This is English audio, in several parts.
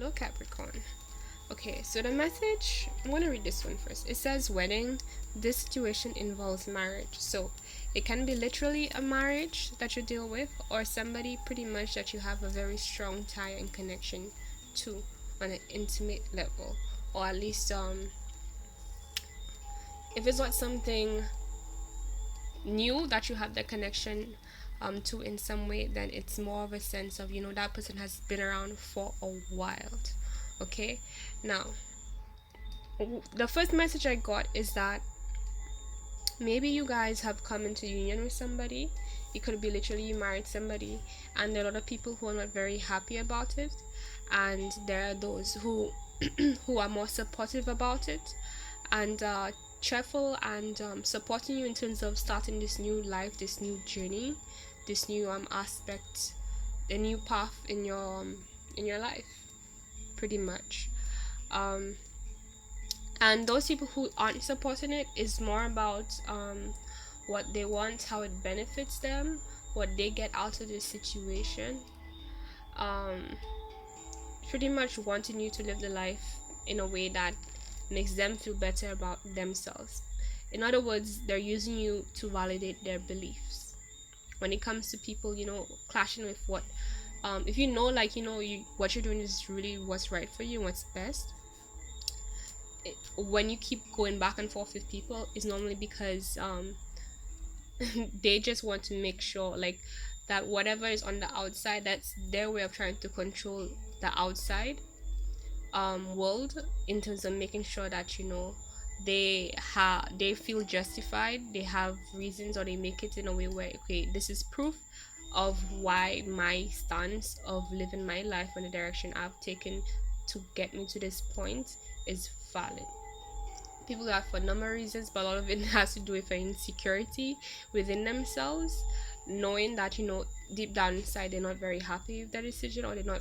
Hello, Capricorn. Okay, so the message, I'm going to read this one first. It says wedding. This situation involves marriage. So it can be literally a marriage that you deal with, or somebody pretty much that you have a very strong tie and connection to on an intimate level. Or at least if it's not something new that you have the connection to in some way, then it's more of a sense of, that person has been around for a while. Okay, now the first message I got is that maybe you guys have come into union with somebody. It could be literally you married somebody, and there are a lot of people who are not very happy about it, and there are those who who are more supportive about it, and cheerful, and supporting you in terms of starting this new life, this new journey, this new aspect, a new path in your life, pretty much. um and those people who aren't supporting it is more about what they want, how it benefits them, what they get out of this situation. um Pretty much wanting you to live the life in a way that makes them feel better about themselves. In other words, they're using you to validate their beliefs. When it comes to people, clashing with what, if you know, like, what you're doing is really what's right for you, what's best. When you keep going back and forth with people, is normally because they just want to make sure, like, that whatever is on the outside, that's their way of trying to control the outside world, in terms of making sure that they feel justified, they have reasons, or they make it in a way where, okay, this is proof of why my stance of living my life in the direction I've taken to get me to this point is valid. People have for a number of reasons, but a lot of it has to do with an insecurity within themselves, knowing that, deep down inside they're not very happy with their decision, or they know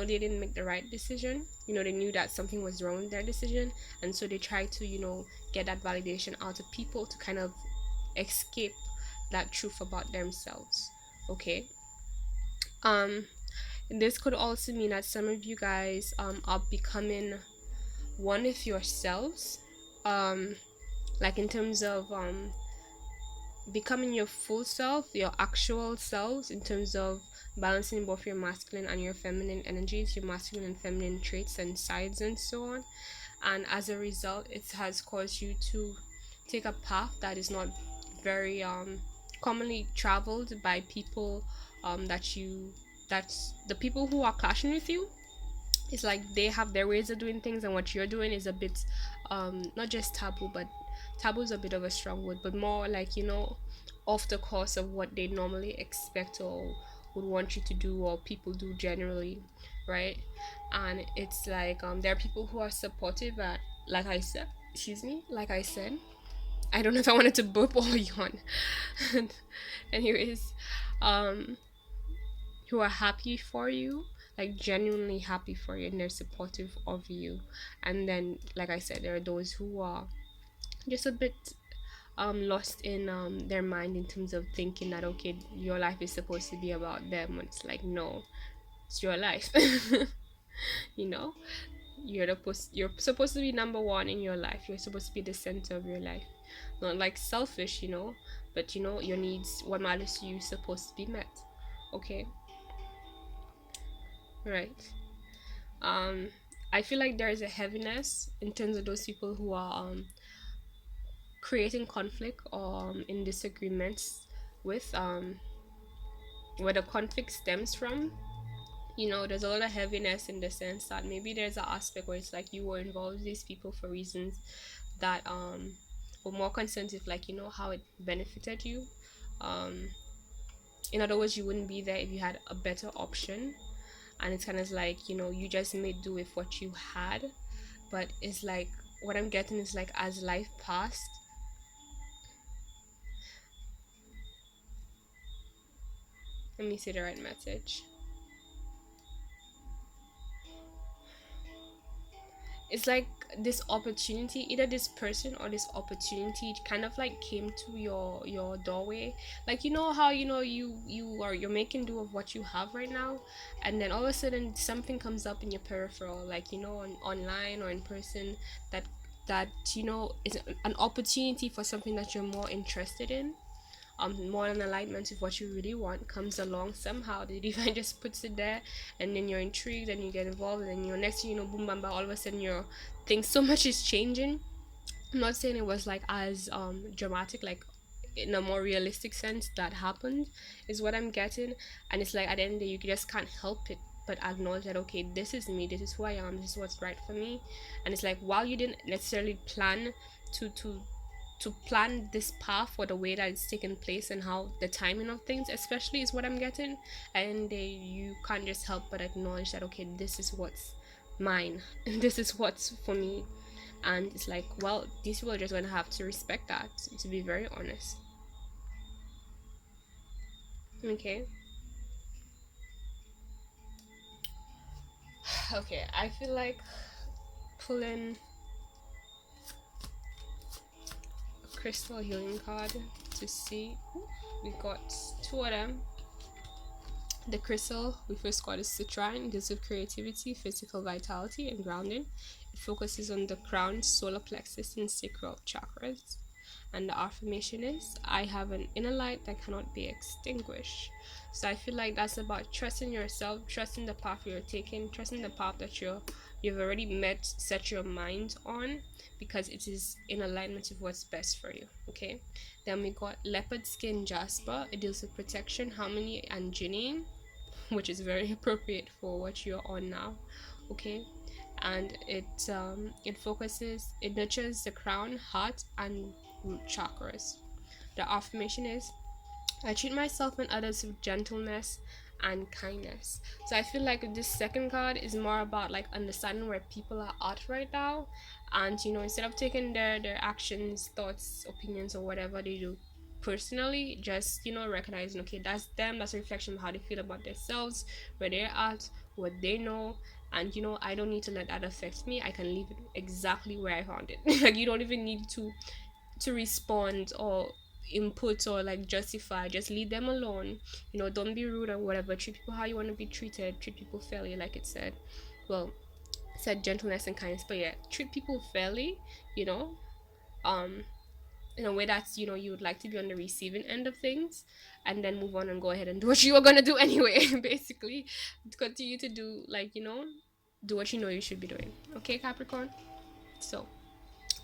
they didn't make the right decision. They knew that something was wrong with their decision, and so they try to, get that validation out of people to kind of escape that truth about themselves. Okay. um this could also mean that some of you guys are becoming one with yourselves, um like in terms of becoming your full self, your actual selves, in terms of balancing both your masculine and your feminine energies, your masculine and feminine traits and sides, and so on. And as a result, it has caused you to take a path that is not very commonly traveled by people, that's the people who are clashing with you. It's like they have their ways of doing things, and what you're doing is a bit not just taboo, but taboo is a bit of a strong word, but more like, off the course of what they normally expect or would want you to do, or people do generally, right? And it's like, there are people who are supportive at, like I said, excuse me, like I said, I don't know if I wanted to burp or yawn. Anyways, um who are happy for you, like genuinely happy for you, and they're supportive of you. And then, like I said, there are those who are just a bit lost in their mind, in terms of thinking that, okay, your life is supposed to be about them, when it's like, no, it's your life. you know you're supposed to be number one in your life. You're supposed to be the center of your life, not like selfish, but your needs, what matters to you, is supposed to be met. Okay. Right. um I feel like there is a heaviness in terms of those people who are creating conflict, or in disagreements with where the conflict stems from. There's a lot of heaviness in the sense that maybe there's an aspect where it's like you were involved with these people for reasons that were more concerned with, like, how it benefited you. um in other words, you wouldn't be there if you had a better option. And it's kind of like, you just made do with what you had. But it's like, what I'm getting is, like, as life passed, let me see the right message. it's like this opportunity, either this person or this opportunity kind of like came to your doorway. Like, you know how, you're making do of what you have right now, and then all of a sudden something comes up in your peripheral, like, online or in person, that is an opportunity for something that you're more interested in, more in alignment with what you really want, comes along somehow. The divine just puts it there, and then you're intrigued and you get involved, and then next thing you know, boom bam bam, all of a sudden your things, so much is changing. I'm not saying it was like as dramatic, like in a more realistic sense that happened, is what I'm getting. And it's like, at the end of the day, you just can't help it but acknowledge that, okay, this is me, this is who I am, this is what's right for me. And it's like, while you didn't necessarily plan to plan this path or the way that it's taking place and how the timing of things especially is what I'm getting, and you can't just help but acknowledge that, okay, this is what's mine and this is what's for me. And it's like, well, these people are just going to have to respect that, to be very honest. Okay. Okay, I feel like pulling a crystal healing card to see. We got two of them. The crystal we first got is citrine. It deals with creativity, physical vitality, and grounding. It focuses on the crown, solar plexus, and sacral chakras. And the affirmation is, I have an inner light that cannot be extinguished. So I feel like that's about trusting yourself, trusting the path you're taking, trusting the path that you've already set your mind on, because it is in alignment with what's best for you. Okay. Then we got leopard skin jasper. It deals with protection, harmony, and journeying, which is very appropriate for what you're on now. Okay. And it nurtures the crown, heart, and root chakras. The affirmation is, I treat myself and others with gentleness and kindness. So I feel like this second card is more about like understanding where people are at right now, and instead of taking their actions, thoughts, opinions, or whatever they do personally, just recognizing, okay, that's them, that's a reflection of how they feel about themselves, where they're at, what they know. And I don't need to let that affect me. I can leave it exactly where I found it. Like, you don't even need to respond or input or like justify. Just leave them alone. Don't be rude or whatever. Treat people how you want to be treated. Treat people fairly, like it said. Well, it said gentleness and kindness, but yeah, treat people fairly. you know um in a way that's, you would like to be on the receiving end of things, and then move on and go ahead and do what you were gonna do anyway. Basically, continue to do, like, do what you know you should be doing. Okay, Capricorn? So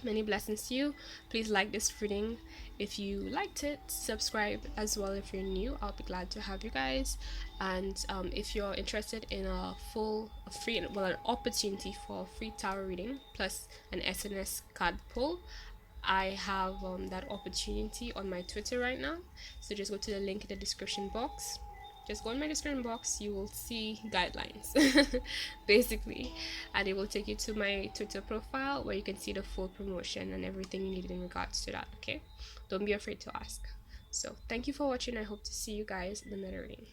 many blessings to you. Please like this reading if you liked it. Subscribe as well if you're new. I'll be glad to have you guys. And if you're interested in a free, well, an opportunity for a free tarot reading plus an SNS card pull, I have that opportunity on my Twitter right now. So just go to the link in the description box. Just go in my description box, you will see guidelines basically, and it will take you to my Twitter profile where you can see the full promotion and everything you need in regards to that. Okay, don't be afraid to ask. So thank you for watching. I hope to see you guys in the next reading.